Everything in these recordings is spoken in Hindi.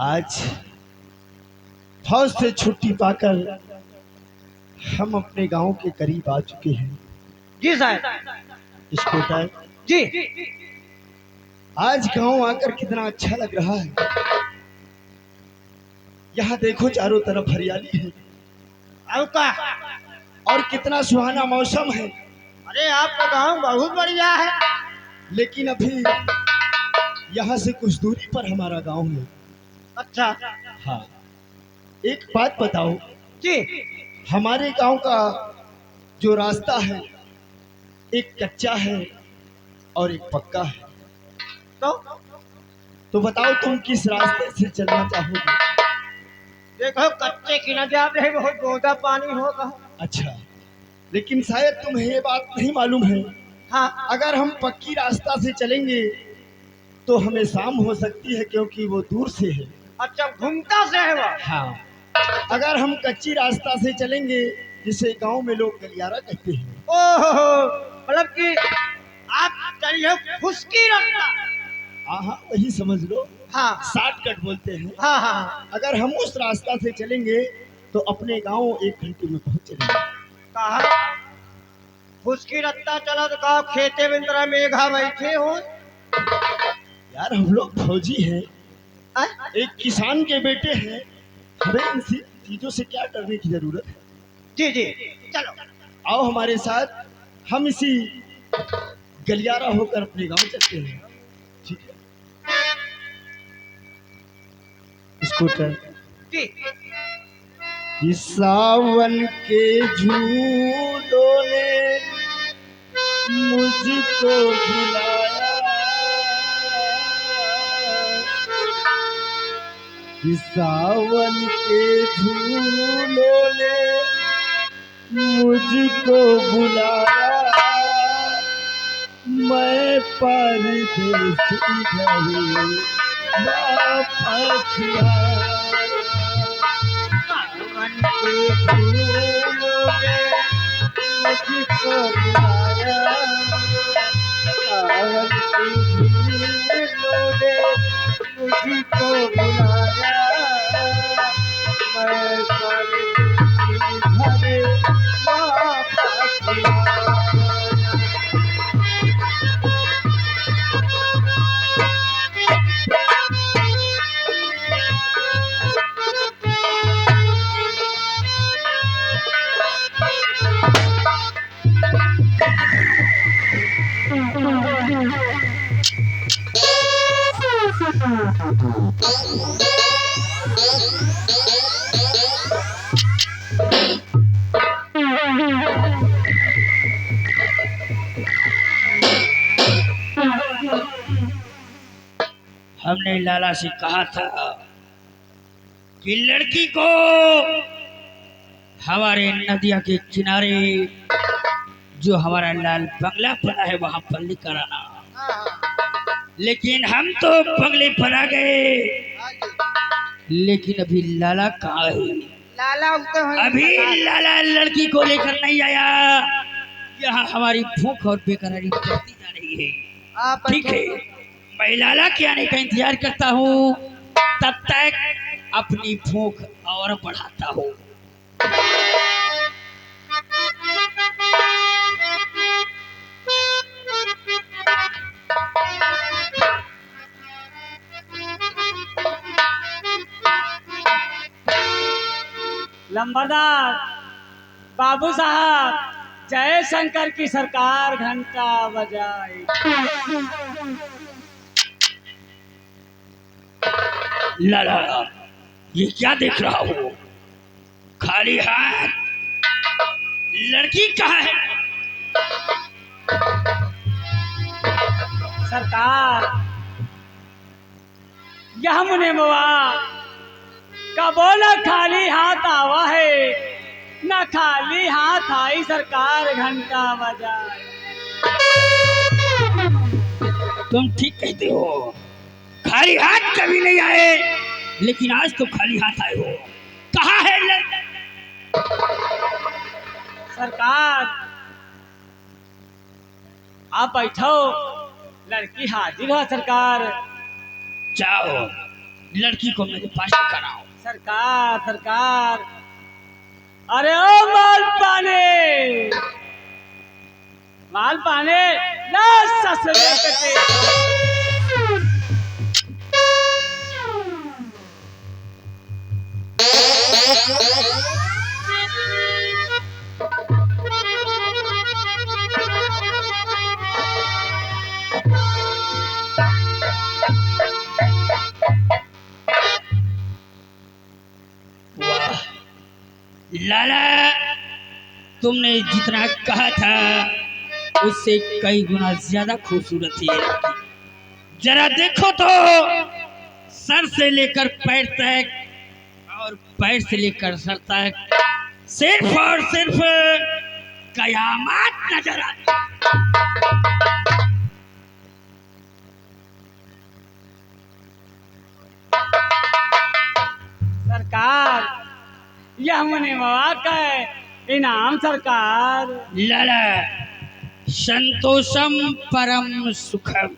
आज फौज से छुट्टी पाकर हम अपने गांव के करीब आ चुके हैं। जी साहब। स्कूटर जी। आज गांव आकर कितना अच्छा लग रहा है। यहाँ देखो चारों तरफ हरियाली है और कितना सुहाना मौसम है। अरे आपका गांव बहुत बढ़िया है। लेकिन अभी यहाँ से कुछ दूरी पर हमारा गांव है। अच्छा। हाँ, एक बात बताओ जी। हमारे गांव का जो रास्ता है एक कच्चा है और एक पक्का है। तो बताओ तुम किस रास्ते से चलना चाहोगे? देखो कच्चे की न जा रहे, बहुत गोदा पानी होगा। अच्छा, लेकिन शायद तुम्हें ये बात नहीं मालूम है। हाँ। अगर हम पक्की रास्ता से चलेंगे तो हमें शाम हो सकती है क्योंकि वो दूर से है। अच्छा, घूमता से है वो। हाँ, अगर हम कच्ची रास्ता से चलेंगे जिसे गांव में लोग गलियारा कहते हैं। ओहो, मतलब कि आप चलिए फुसकी रास्ता। हाँ, वही समझ लो। हाँ, शॉर्टकट बोलते हैं। हाँ हाँ। अगर हम उस रास्ता से चलेंगे तो अपने गांव 1 घंटे में पहुंच जाएंगे। कहा फुसकी रास्ता चला तो कहा खेते में तरह मेघा बैठे हो। यार हम लोग फौजी हैं, एक किसान के बेटे हैं, हमें इन चीजों से क्या डरने की जरूरत है। जी जी, चलो आओ हमारे साथ, हम इसी गलियारा होकर अपने गांव चलते हैं। ठीक है स्कूटर जी। इस सावन के झूलों ने मुझको बुलाया, इस सावन के झूलों ने मुझको बुलाया, मैं परदेसी घर वापस आया। सावन के झूलों ने मुझको बुलाया, सावन के झूलों ने मुझको बुलाया, मैं परदेसी घर वापस आया। हमने लाला से कहा था कि लड़की को हमारे नदिया के किनारे जो हमारा लाल बंगला पड़ा है वहां पर लेकर आना। लेकिन हम तो बंगले पर आ गए, लेकिन अभी लाला कहाँ है? लाला अभी लाला लड़की को लेकर नहीं आया। यहाँ हमारी भूख और बेकरारी बढ़ती जा रही है। ठीक है, मैं लाला के आने का इंतजार करता हूँ, तब तक अपनी भूख और बढ़ाता हूँ। लंबादार बाबू साहब, जय शंकर की सरकार घंटा बजाए। लाला, ये क्या देख रहा हो? खाली हाथ, लड़की कहाँ है? सरकार, यह मुने बुआ कबो न खाली हाथ आवा है, न खाली हाथ आई सरकार घंटा बजाए। तुम ठीक कहते हो, खाली हाथ कभी नहीं आए, लेकिन आज तो खाली हाथ आए हो। कहाँ है सरकार? आप बैठो, लड़की हाजिर हो सरकार। जाओ, लड़की को मेरे पास कराओ। सरकार सरकार, अरे ओ माल पाने, माल पाने ना ससुरे कटे। वाह लाला, तुमने जितना कहा था उससे कई गुना ज्यादा खूबसूरत है ये लड़की। जरा देखो तो, सर से लेकर पैर तक और पैर से लेकर सर तक सिर्फ और सिर्फ कयामत नजर आती। सरकार, यह मुने मवाका है इनाम सरकार। लाला, संतोषम परम सुखम।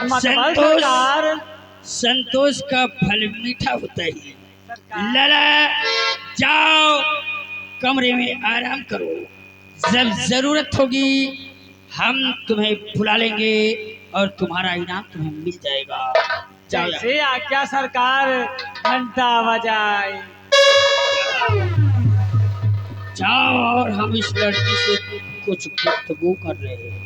मतलब संतोष, सरकार, संतोष का फल मीठा होता है। सरकार। लाला, जाओ कमरे में आराम करो, जब जरूरत होगी हम तुम्हें बुला लेंगे और तुम्हारा इनाम तुम्हें मिल जाएगा। जाओ जैसे आज्ञा सरकार, घंटा बजाए। जाओ, और हम इस लड़की से कुछ गुफ्तगू कर रहे हैं।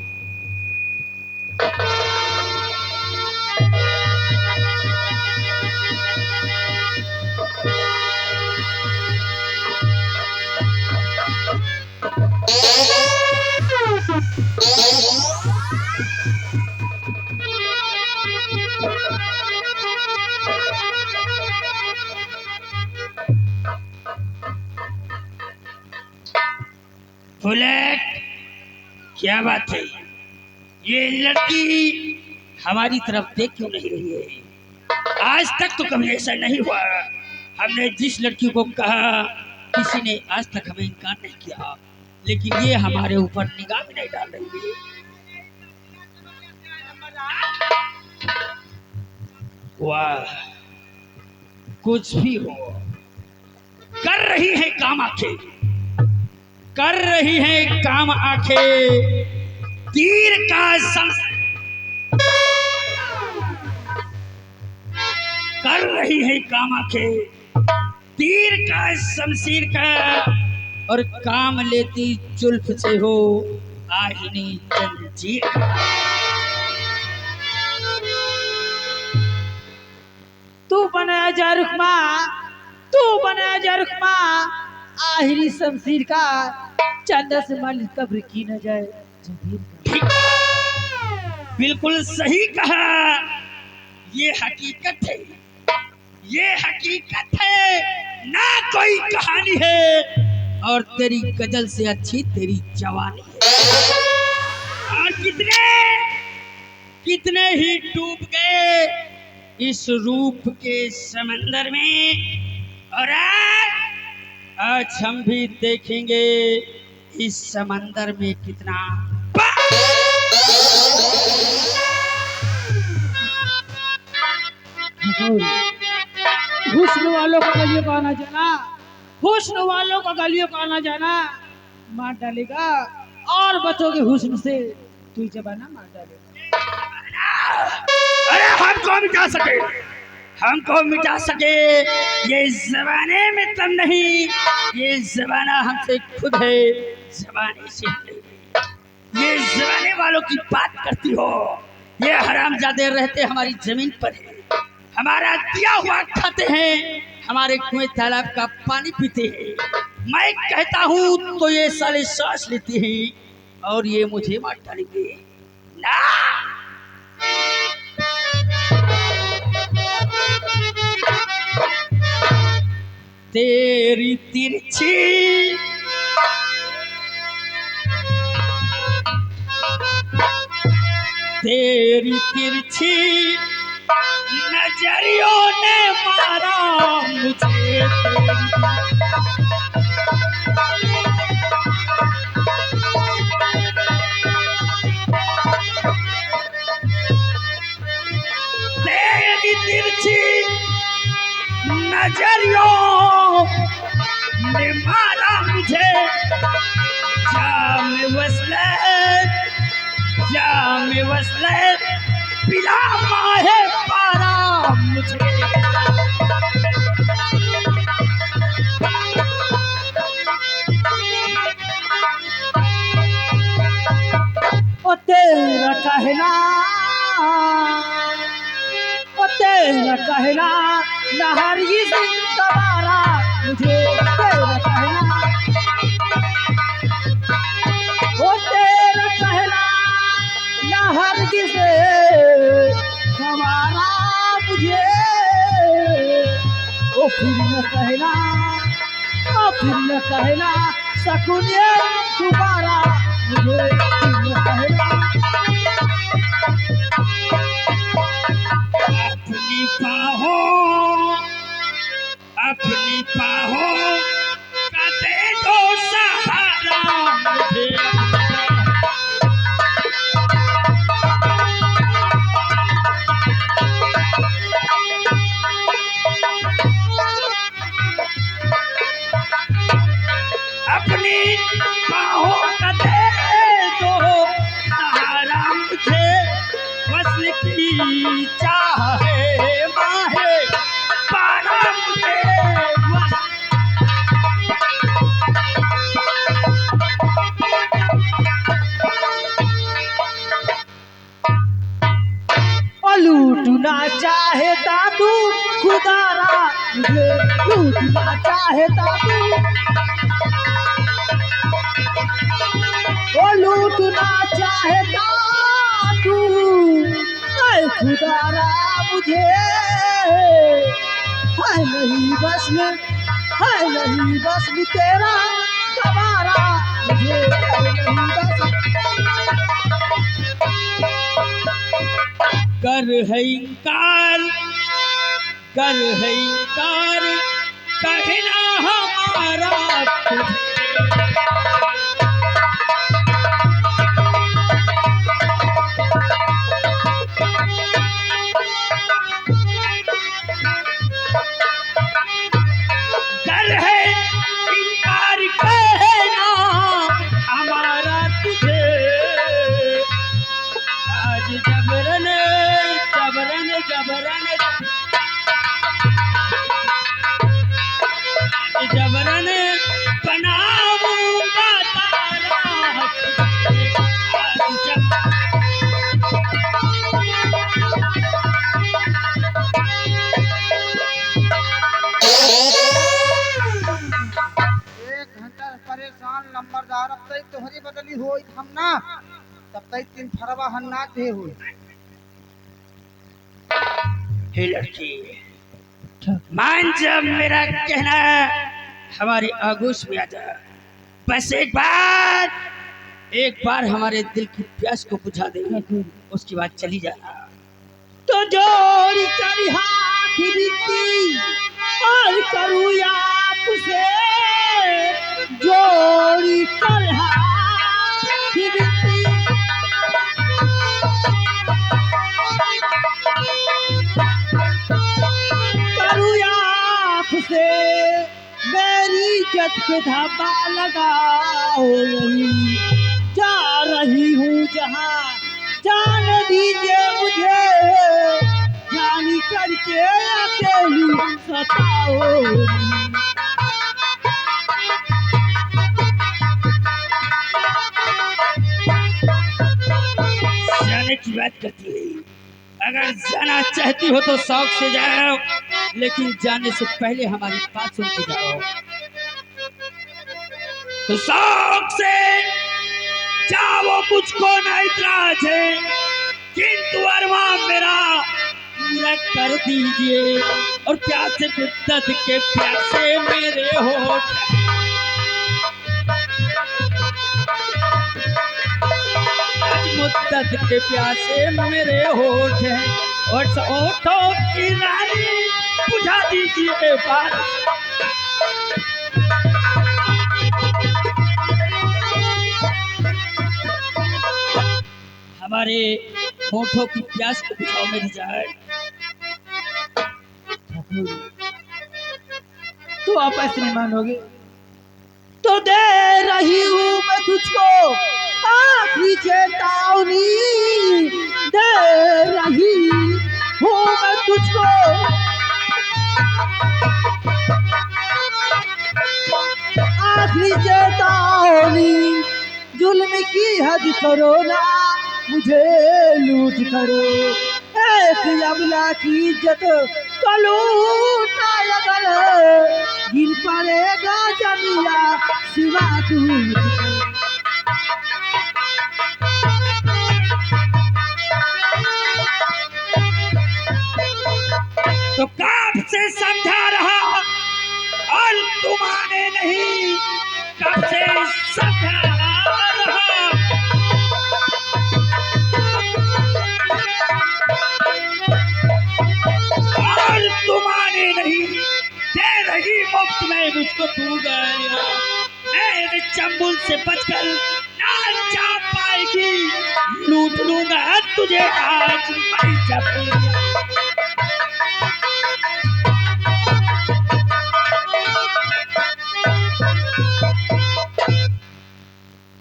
बुलेट, क्या बात है? ये लड़की हमारी तरफ देख क्यों नहीं रही है? आज तक तो कभी ऐसा नहीं हुआ। हमने जिस लड़की को कहा, किसी ने आज तक हमें इनकार नहीं किया, लेकिन ये हमारे ऊपर निगाह भी नहीं डाल रही है। वाह, कुछ भी हो, कर रही है काम आंखें, कर रही है काम आंखें। तीर का कर रही है काम आंखें, तीर का शमशीर का, और काम लेती जुल्फ से हो आहिनी जंजीर का। तू बनाया जा रुखमा, तू बनाया जा रुखमा, आखिरी शमशीर का, चंदा से मालिक कब्र की न जाए जमीन का। बिल्कुल सही कहा, ये हकीकत है, ये हकीकत है, ना कोई कहानी है। और तेरी गजल से अच्छी तेरी जवानी है। और कितने ही डूब गए इस रूप के समंदर में, और आज हम भी देखेंगे इस समंदर में कितना। हुस्न वालों का गलियों का आना जाना, हुस्न वालों का गलियों का आना जाना मार डालेगा, और बचोगे हुस्न से तू जबाना मार डालेगा। अरे हमको मिटा सके, हमको मिटा सके ये जमाने में तब नहीं, ये जमाना हमसे खुद है, जमाने से नहीं। ये जमाने वालों की बात करती हो, ये हरामजादे रहते हमारी जमीन पर है, हमारा दिया हुआ खाते हैं, हमारे कुएं तालाब का पानी पीते हैं। मैं कहता हूँ तो ये साले सांस लेते हैं और ये मुझे मार डालेंगे ना। तेरी तिरछी तेरी तिरछी नजरियों ने मारा मुझे तेरी तिरछी नजरियों ने मारा मुझे जाम वसले पिला माहे पारा मुझे ओ तेरा कहना न हरगिज़ दोबारा मुझे तेरा कहना ओ तेरा कहना न हरगिज़ दोबारा मुझे ओ फिर न कहना सकुने दोबारा मुझे फिर न कहना अपनी बाहों का दे दो सहारा मुझे अपनी बाहों का दे दो सहारा मुझे वस्ल की चाहे माहे पारा मुझे लूटना चाहता तू खुदारा मुझे लूटना चाहता तू ओ लूटना चाहता तू ऐ खुदारा मुझे है नहीं बस में तेरा सवारा मुझे है नहीं बस कर है इनकार कहना हमारा कर है इनकार कहना हमारा तुझे आज जबरन बनाऊंगा तारा एक घंटा परेशान नंबरदार अब तक तोहरी बदली हो हम ना तब तक 3 फरवा हन्ना थे हो हे लड़की मान जब मेरा कहना हमारी आगोश में आ जा बस एक बार हमारे दिल की प्यास को बुझा दे उसके बाद चली जाना तो जोड़ी कर हाथ बीती और करूँ आपसे जोड़ी कर हाथ बीती करूँ आपसे मेरी इज्जत पे धावा लगाओ रही जा रही हूँ जहाँ जान दीजिए मुझे जानी करके अकेली सताओ जाने की बात करती है अगर जाना चाहती हो तो शौक से जाओ लेकिन जाने से पहले हमारी बात सुन के जाओ तो शौक से जाओ मुझको न इतराज है किंतु अरमान मेरा पूरा कर दीजिए और प्यासे मुद्दत के प्यासे मेरे होठ आज मुद्दत के प्यासे मेरे होठ हैं और होठों की रानी बुझा दीजिए बात। हमारे होठों की प्यास को बुझाओ मेरी जान। तू आप ऐसे नहीं मानोगे तो दे रही हूँ मैं तुझको आखिरी चेतावनी, दे रही हूँ मैं तुझको आखिरी चेतावनी। जुल्म की हद करो ना मुझे लूट करो, एक अबला की इज्जत को लूटा अगर गिर पड़ेगा जमीला सिवा टूट। तो कब से समझा रहा और तुम आने नहीं, कब से समझा रहा और तुम आने नहीं, दे रही मुफ्त में मुझको तू गया। मेरे चंबुल से बचकर ना जा पाएगी, लूट लूंगा तुझे आज मैं जब।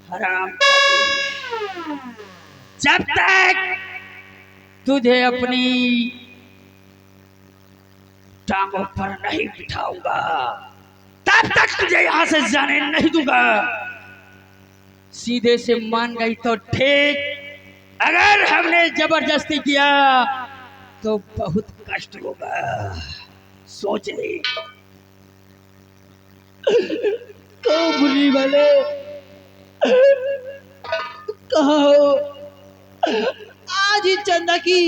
हराम जब तक तुझे अपनी टांगों पर नहीं बिठाऊंगा तब तक तुझे यहाँ से जाने नहीं दूंगा। सीधे से मान गई तो ठीक, अगर हमने जबरदस्ती किया तो बहुत कष्ट होगा, सोच ले। तो बुरी वाले कहो आज ही चंदा की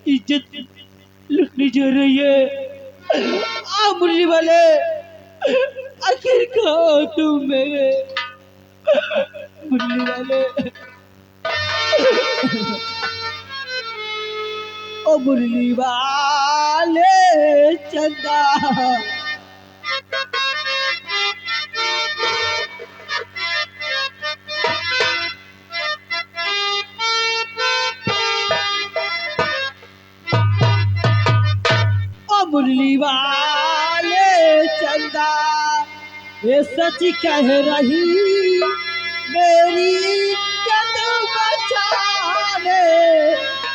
इज्जत लुटनी जा रही है। आ मुरली वाले आखिर कहो तुम मेरे मुरली वाले। ओ मुरली वाले चंदा मुरली वाले चंदा ये सच कह रही मेरी इज्जत बचाने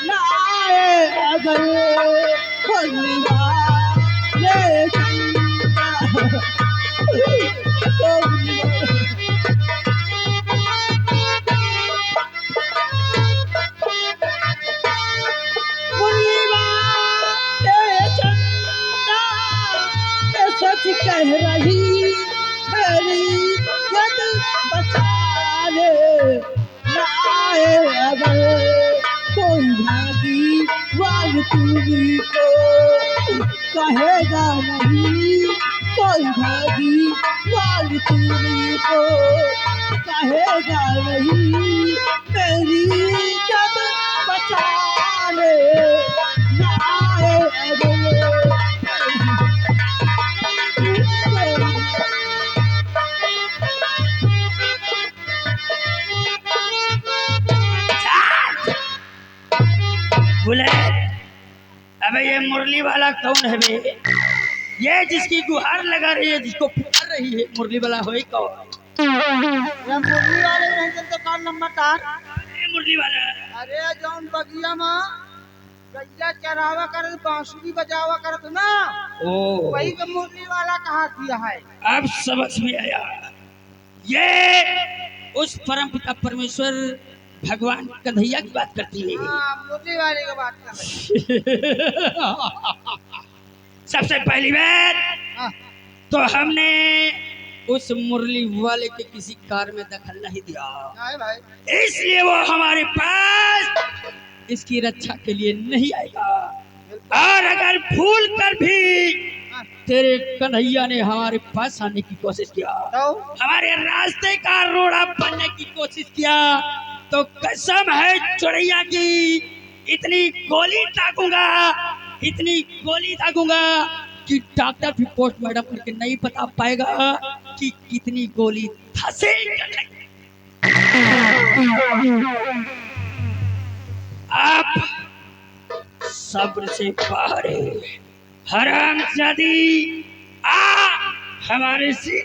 लाए अगर मुरली वाले चंदा। सच कह रही मेरी इज्जत बचाने लाए अगर कोई भागी वाल तुम्ही को कहेगा नहीं, कोई भागी वाल तुम्ही को कहेगा नहीं, मेरी इज्जत बचाने लाए अगर। अबे ये मुरली वाला कौन है बे? ये जिसकी गुहार लगा रही है, जिसको पुकार रही है, मुरली वाला हो कौन? ये मुरली वाले रहते तो कौन नंबर तार? मुरली वाला अरे जौन बगिया में गैया चरावा कर बांसुरी बजावा करत ना, ओ वही का मुरली वाला कहा दिया है। अब समझ में आया, ये उस परम पिता परमेश्वर भगवान कन्हैया की बात करती है। हाँ, मुरली वाले की बात कर रही। सबसे पहली बात हाँ, तो हमने उस मुरली वाले के किसी कार में दखल नहीं दिया, नहीं भाई, इसलिए वो हमारे पास इसकी रक्षा के लिए नहीं आएगा। और अगर भूल कर भी तेरे कन्हैया ने हमारे पास आने की कोशिश किया, तो हमारे रास्ते का रोड़ा बनने की कोशिश किया, तो कसम है चुड़ैया की इतनी गोली दागूंगा, इतनी गोली दागूंगा कि डॉक्टर भी पोस्टमार्टम करके नहीं बता पाएगा कि कितनी गोली धंसे। आप सब्र से बाहर है, हरामजादी आ हमारे से।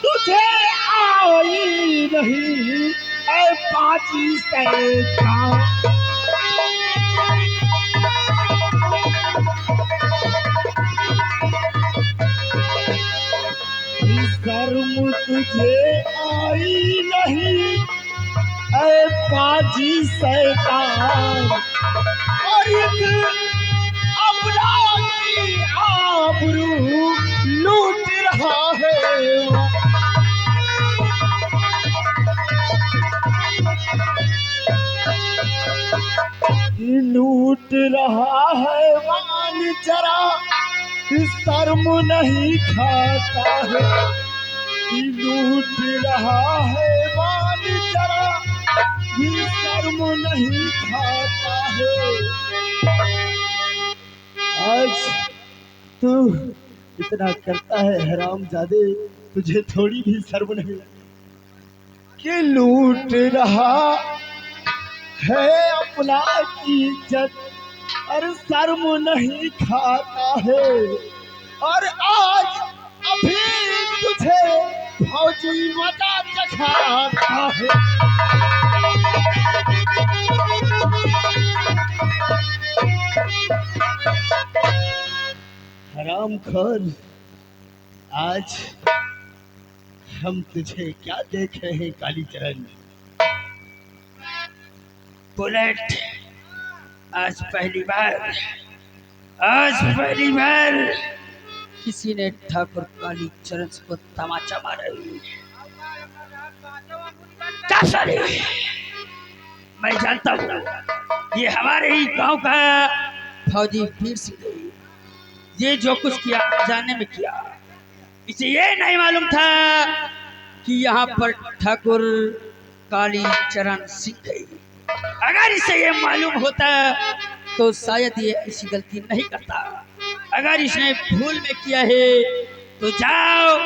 तुझे आई नहीं ऐ पाची शैतान, शर्म तुझे आई नहीं ऐ पाची शैतान, और एक अबला की आबरू लूट रहा है। लूट रहा है मान जरा शर्म नहीं खाता है, लूट रहा है मान जरा शर्म नहीं खाता है। आज तू इतना करता है हरामजादे, तुझे थोड़ी भी शर्म नहीं कि लूट रहा है अपना इज्जत और शर्म नहीं खाता है। और आज अभी तुझे फौजी मजा चखाता है। हरामखोर, आज हम तुझे क्या देख रहे हैं कालीचरण? बुलेट, आज पहली बार किसी ने ठाकुर कालीचरण को तमाचा मारा है। क्या साले, मैं जानता हूँ ये हमारे ही गांव का फौजी वीर सिंह है। ये जो कुछ किया जाने में किया, इसे ये नहीं मालूम था कि यहाँ पर ठाकुर कालीचरण सिंह है। अगर इसे ये मालूम होता तो शायद ये ऐसी गलती नहीं करता। अगर इसने भूल में किया है तो जाओ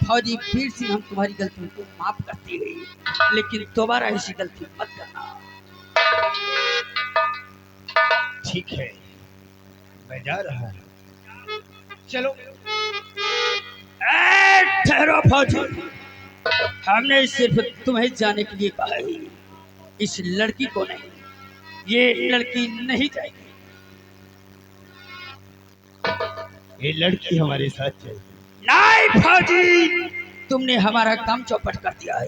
फौजी वीर सिंह, हम तुम्हारी गलतियों को माफ करते हैं, लेकिन दोबारा ऐसी गलती मत करना। ठीक है, मैं जा रहा हूँ, चलो। ठहरो फौजी, हमने सिर्फ तुम्हें जाने के लिए कहा है, इस लड़की को नहीं। ये लड़की नहीं जाएगी। ये लड़की हमारे साथ चलेगी। नहीं फौजी, तुमने हमारा काम चौपट कर दिया है।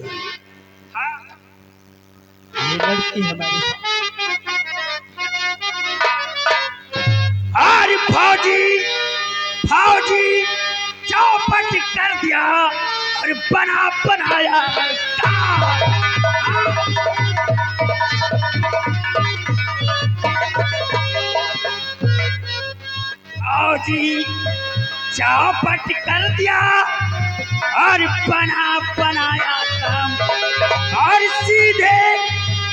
ये लड़की हमारे साथ। अरे फौजी चौपट कर दिया और बनाया फौजी चौपट कर दिया और बनाया काम, और सीधे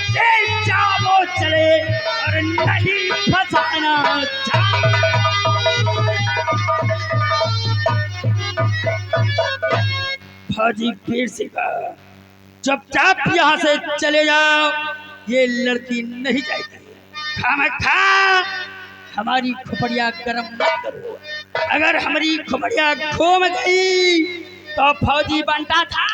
से जाओ चले और नहीं फंसाना। फौजी वीर सिंह, चुपचाप यहाँ से चले जाओ, ये लड़की नहीं जाएगी। खामखा हमारी खोपड़िया गरम मत करो, अगर हमारी खोपड़िया घूम गई तो फौजी बनता था।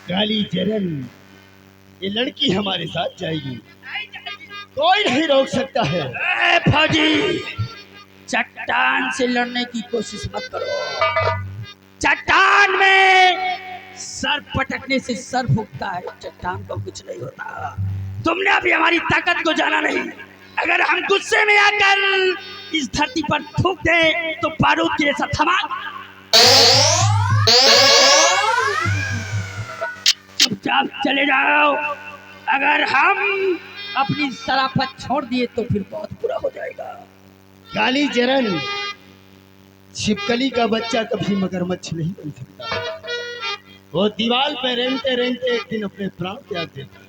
कालीचरण, ये लड़की हमारे साथ जाएगी, कोई नहीं रोक सकता है। फौजी, चट्टान से लड़ने की कोशिश मत करो, चट्टान में सर पटकने से सर फूकता है, चट्टान को कुछ नहीं होता। तुमने अभी हमारी ताकत को जाना नहीं। अगर हम गुस्से में आकर इस धरती पर थूक दे तो बारूद के जैसा धमाका। चुपचाप चले जाओ। अगर हम अपनी शराफत छोड़ दिए तो फिर बहुत बुरा हो जाएगा। काली चरण, छिपकली का बच्चा कभी मगरमच्छ नहीं बन सकता। वो दीवार पे रेंगते रेंगते एक दिन अपने प्राण त्याग देता है।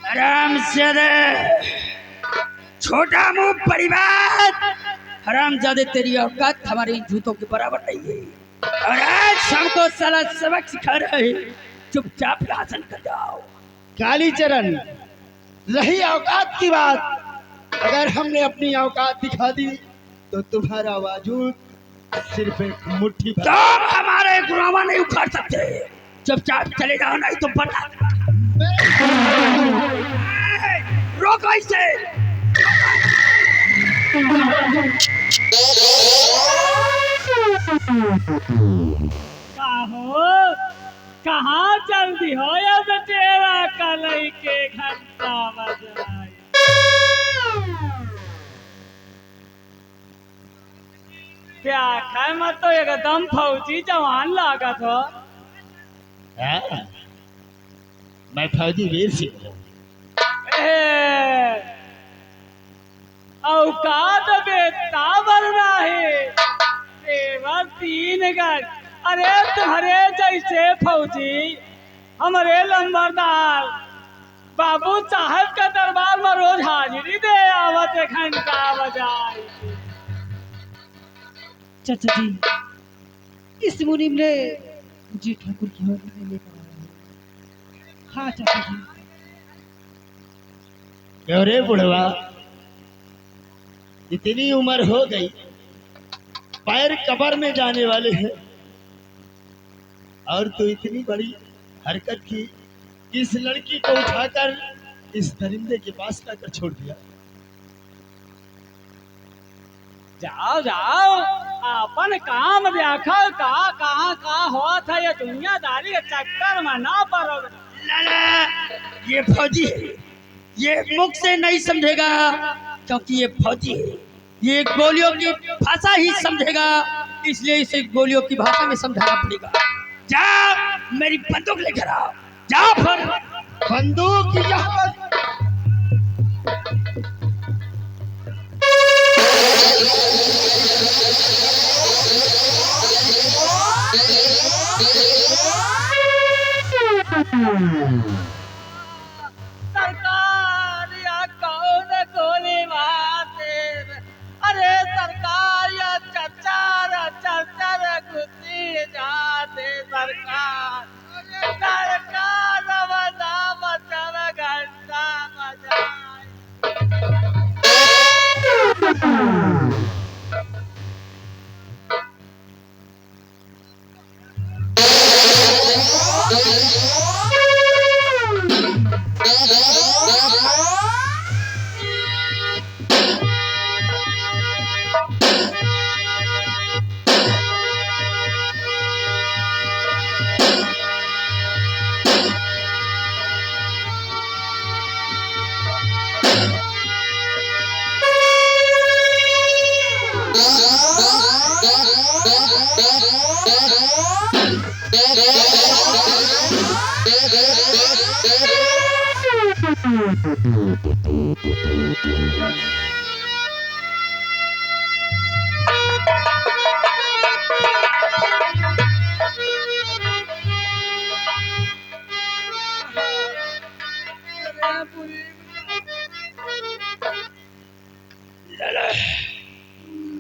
हराम छोटा मुंह परिवार, हराम जादे तेरी औकात हमारे इन जूतों के बराबर नहीं है। और आज हमको साला सबक सिखा रहे, चुपचाप आसन कर जाओ। काली चरण, रही औकात की बात, अगर हमने अपनी औकात दिखा दी तो तुम्हारा वजूद सिर्फ एक मुट्ठी भर। तुम हमारे गुलामा नहीं उखाड़ सकते। चुपचाप चले जाओ नहीं तो बता। रोको इसे। कहाँ चलती हो या बेटेरा कलई के घंटा बजाई। क्या है मत तो एकदम फौजी जवान लागत हो। मैं फौजी वीर सिंह हूँ। औकात बेटा बनना है सेवा 3 गज। अरे तुम्हारे जैसे फौजी हमारे लंबरदार बाबू साहब के दरबार में रोज हाजिरी दे आवत घंटा बजाई। चाचा जी, इस मुनीम ने जी ठाकुर की हवेली में लेकर आया है। हाँ चाचा जी। क्यों रे बुढ़वा, इतनी उम्र हो गई, पैर कब्र में जाने वाले हैं और तू इतनी बड़ी हरकत की, इस लड़की को उठाकर इस दरिंदे के पास लाकर छोड़ दिया। जाओ जाओ, अपन काम देखो कहाँ का हो था। ये दुनियादारी के चक्कर में ना पड़ो। लाला, ये फौजी है, ये मुख से नहीं समझेगा क्योंकि ये फौजी है। ये गोलियों की भाषा ही समझेगा, इसलिए इसे गोलियों की भाषा में समझाना पड़ेगा। जाओ मेरी बंदूक लेकर आओ। जाओ फिर। बंदूक यहाँ सरकार या कौन गोली मारते। अरे सरकार या चचार घुसी जाते। सरकार बजा बचल घंटा बजाए।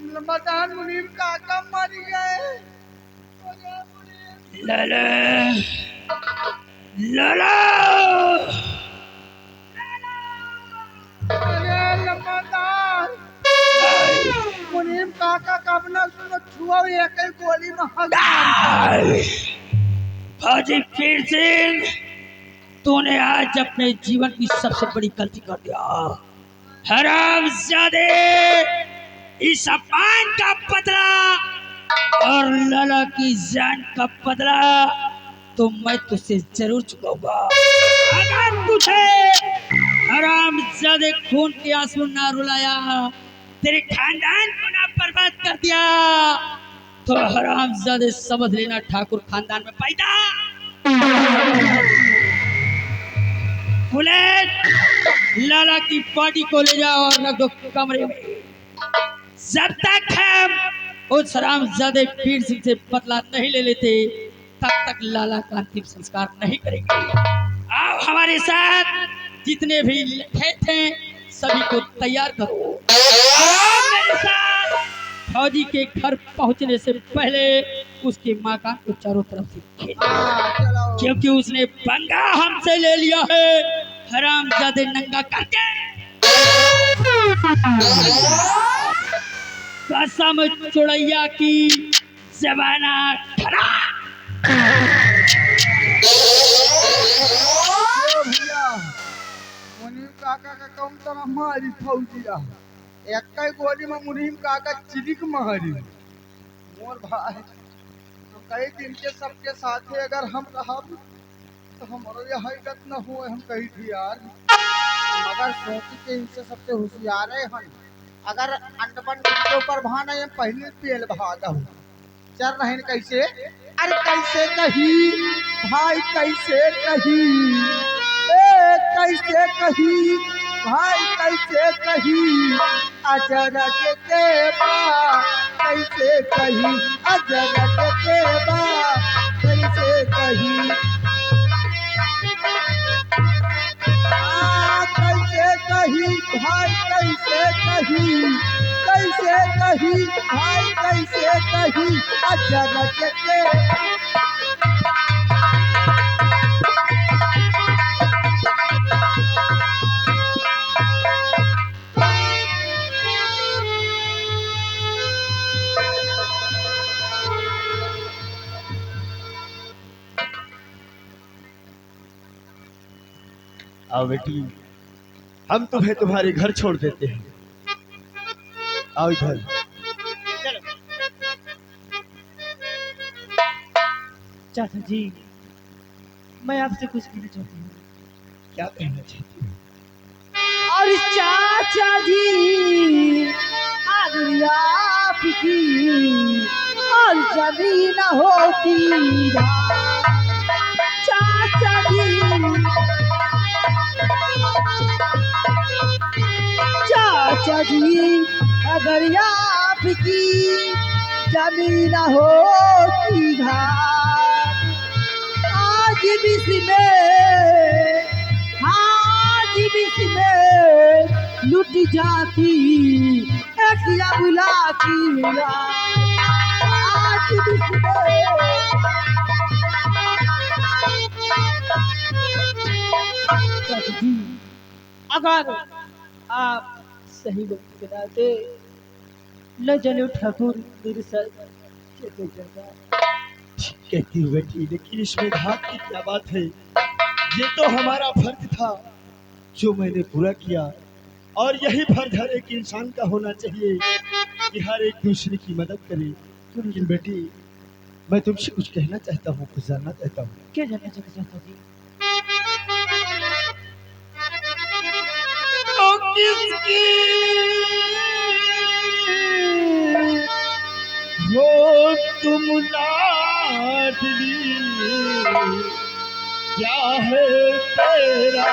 लंबरदार मुनीम काका मर गए। लाला, लाला, अरे लंबरदार मुनीम काका कब न सुनो छुआ एक ही गोली में फौजी वीर सिंह, तूने आज अपने जीवन की सबसे बड़ी गलती कर दिया। हरामजादे, इस अपमान का बदला और लाला की जान का बदला तो मैं तुझसे जरूर चुकाऊंगा। अगर तुझे हरामजादे खून के आंसू ना रुलाया, तेरे खानदान को ना बर्बाद कर दिया, तो हरामजादे समझ लेना ठाकुर खानदान में पैदा। बुलेट लाला की बॉडी को ले जाओ और रख दो कमरे में। जब तक हम उस हरामजादे पीर सिंह से बदला नहीं ले लेते, तब तक लाला का अंतिम संस्कार नहीं करेंगे। आओ हमारे साथ, जितने भी खेत हैं सभी को तैयार करो। आओ मेरे साथ। फौजी के घर पहुंचने से पहले उसके मकान को चारों तरफ से घेर, क्योंकि उसने पंगा हमसे ले लिया है हरामजादे नंगा करके। कसम चुड़ैया की जबाना खड़ा। भैया मुनीम काका का कम तो हमारी फौजिया एक गोली में मुनीम काका चिलिक मारी। मोर भाई तो कई दिन के सबके साथ अगर हम रहा तो हमारो यह हिकत न हो। हम कही थी यार, मगर सोच के इनसे सबसे होशियार है हम। अगर अंडपन के ऊपर भाना हम पहले पेल भागा हूँ चल रहे कैसे। अरे कैसे कही भाई, कैसे कही कैसे कही भाई, कैसे कही अजरक के बा, कैसे कही अजरक के बा, कैसे कही कैसे कही भाई, कैसे कही, कैसे कही भाई, कैसे कही अजरक के। आओ बेटी, हम तुम्हें तुम्हारे घर छोड़ देते हैं। आओ इधर। चाचा जी, मैं आपसे कुछ कहना चाहती हूँ। क्या कहना चाहती हो? और चाचा जी अगर आपकी और जमीन होती चाचा जी, चाचा जी अगर आपकी जमीन होती आज में लुट जाती एक बुला की आज जी, अगर आप सही वक्त के नाते न जले ठाकुर मेरे साथ कहती हूँ बेटी, लेकिन इसमें घात की क्या बात है। ये तो हमारा फर्ज था जो मैंने पूरा किया, और यही फर्ज हर एक इंसान का होना चाहिए कि हर एक दूसरे की मदद करे। लेकिन बेटी, मैं तुमसे कुछ कहना चाहता हूँ, कुछ जानना चाहता हूँ। क्या जानना चाहता जी? किसकी हो तुम लाडली, क्या है तेरा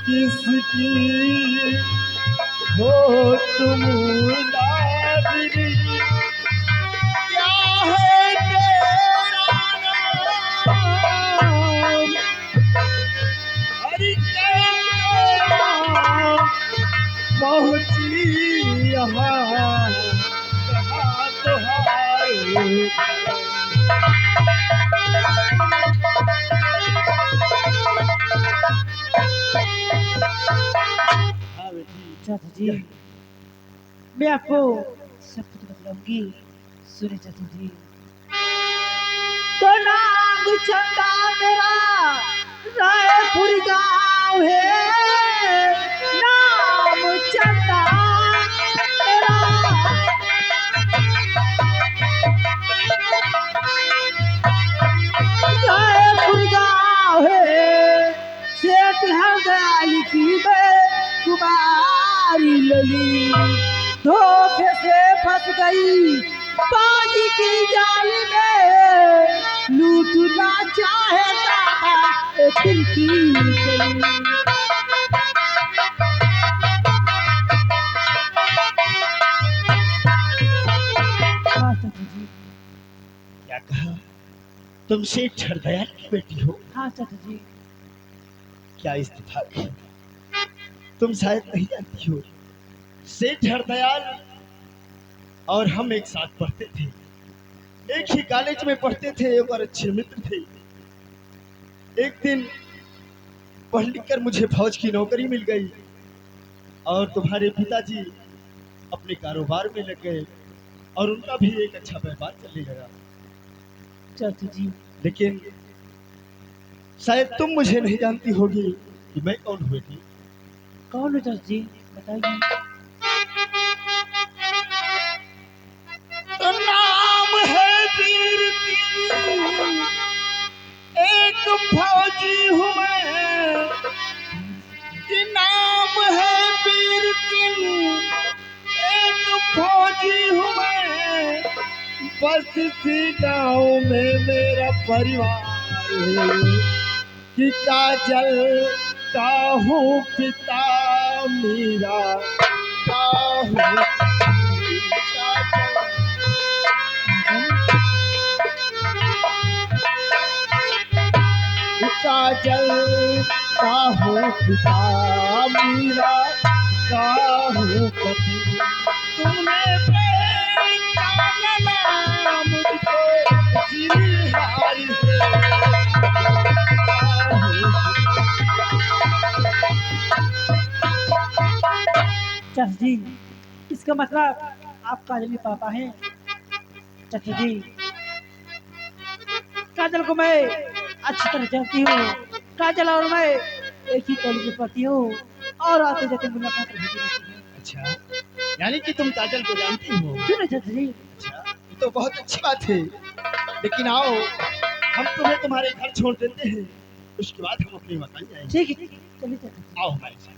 किसकी हो तुम लाडली, क्या है तेरा नाम, अरे पहुंची यहाँ कहाँ तुम्हारे। चाचा जी, मैं आपको सब कुछ बताऊंगी। सुने चाचा जी, तो नाम चंदा मेरा रायपुर गाँव है, नाम चलता तेरा। जय गुरगांव है सेठ हरदयाल की कुमारी लली, धोखे से फंस गई बाजी की जाल में, लूटना चाहता था दिल की गली। क्या कहा? तुम सेठ हरदयाल की बेटी हो? हाँ चाचा जी। क्या इत्तेफाक है, तुम शायद नहीं जानती हो, सेठ हरदयाल और हम एक साथ पढ़ते थे, एक ही कॉलेज में पढ़ते थे और अच्छे मित्र थे। एक दिन पढ़ लिख कर मुझे फौज की नौकरी मिल गई और तुम्हारे पिताजी अपने कारोबार में लग गए और उनका भी एक अच्छा व्यापार चलने लगा। चाचा जी लेकिन शायद तुम मुझे नहीं जानती होगी कि मैं कौन हुई थी। कौन हो चाचा जी, बताइए। नाम है वीर सिंह, एक फौजी हूँ मैं, कि नाम है वीर सिंह, एक फौजी हूँ मैं, बस इसी गाँव में मेरा परिवार है, कि काजल का हूँ पिता मेरा, का हूँ काजल का हूँ पिता मेरा, का हूँ पति, तुमने पहचाना मुझको जिरहारी से, चाचा जी इसका मतलब आप काजल के पापा हैं। चाचा जी काजल को मैं अच्छी तरह जानती हूँ, काजल और मैं एक ही कॉलेज में पढ़ती हूँ और आते जाते मुलाकात होती रहती है। अच्छा, यानी कि तुम काजल को जानती हो? क्यों नहीं चाचा जी? अच्छा, ये तो बहुत अच्छी बात है। लेकिन आओ, हम तुम्हें तुम्हारे घर छोड़ देते हैं, उसके बाद हम अपने मकान जाएंगे। ठीक है चलिए चाचा जी। आओ हमारे साथ।